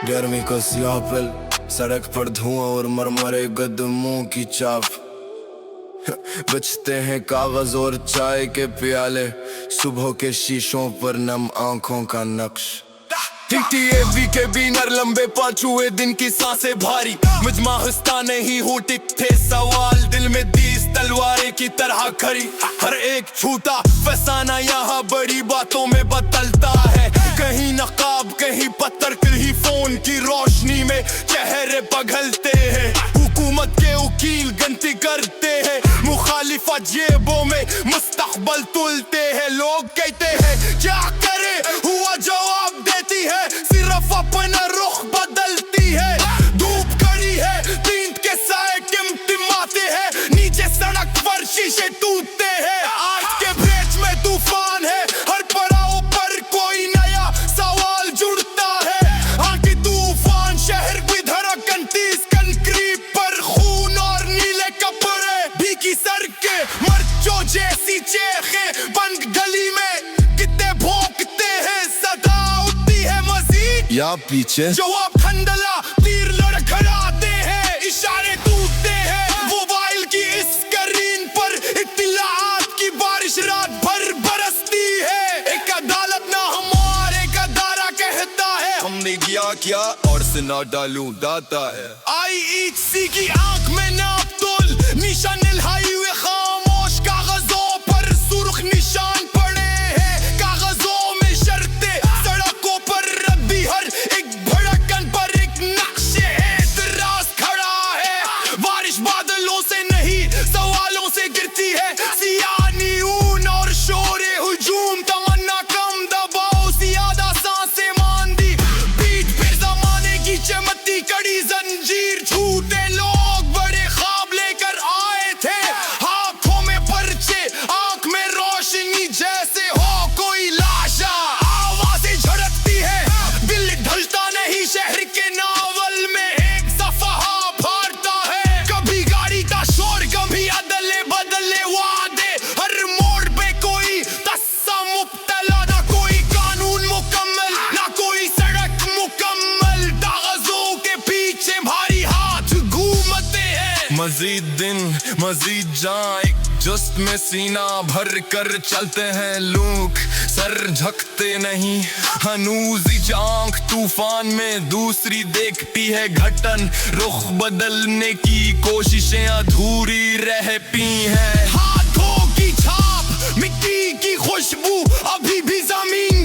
गर्मी का सियापल, सड़क पर धुआं और मरमरे कदमों की चाप। बचते हैं कागज और चाय के प्याले, सुबह के शीशों पर नम आंखों का नक्श। TTAV के बीनर लंबे पांच हुए दिन की सांसें भारी, मुझमा हंसता नहीं हूँ टिकते सवाल दिल में 20 तलवारें की तरह खड़ी। हर एक छूटा फसाना यहाँ बड़ी बातों में बदलता है, कहीं नकाब कहीं पत्थर कहीं फोन की रोशनी में चेहरे पगलते हैं। हुकूमत के वकील गलती करते हैं, मुखालिफा जेबों में मुस्तकबल तुलते हैं। लोग कहते हैं क्या करे, हुआ जवाब देती है, सिर्फ अपना रुख बदलती है। धूप कड़ी है, नींद के साए टिमटिमाते हैं, नीचे सड़क पर शीशे टूटते हैं। आज के ब्रिज में तूफान है, हर पड़ाव पर कोई नया सवाल जुड़ता है। आगे तूफान शहर की धड़कन 30 कंक्रीट पर खून और नीले कपड़े, भीगी सड़कें मर्चों जैसी चेखें, बंद गली में कितने भौंकते हैं, सदा उठती है मजीद या पीछे जवाब खंडला तीर लड़खड़ाते हैं, इशारे टूटते हैं। मोबाइल की स्क्रीन पर इत्तिलात की बारिश रात भर बरसती है। एक अदालत ना हमारे का दारा कहता है, हमने किया और सुना डालू दाता है। IEC की आंख में नाप तोल, निशान हाईवे खामोश, कागजों पर सुर्ख निशान पड़े हैं। कागजों में शर्तें, सड़कों पर रद्दी, हर एक धड़कन पर एक नक्शे एतराज खड़ा है। बारिश बादलों से नहीं सवालों से गिरती है, सियानी ऊन और शोरे हुजूम, तमन्ना कम दबाओ ज्यादा सांसें मांदी, पीठ पे जमाने की चमकती कड़ी जंजीर। झूठे लोग बड़े ख्वाब लेकर आए थे, हाथों में पर्चे आंख में रोशनी, जैसे हो कोई लाशा। आवाजें झड़कती है, दिल ढलता नहीं, शहर के नावल में एक सफहा फाड़ता है। कभी गाड़ी का शोर, कभी अदले बदले वादे, हर मोड़ पे कोई तस्सा मुब्तला, ना कोई कानून मुकम्मल, ना कोई सड़क मुकम्मल। कागजों के पीछे भारी हाथ घूमते हैं, मजीद दिन मजीद जाए, जस्ट में सीना भर कर चलते हैं लोग, सर झुकते नहीं। हनूज आंख तूफान में दूसरी देखती है घटन, रुख बदलने की कोशिशें अधूरी रह पी हैं। हाथों की छाप, मिट्टी की खुशबू अभी भी जमीन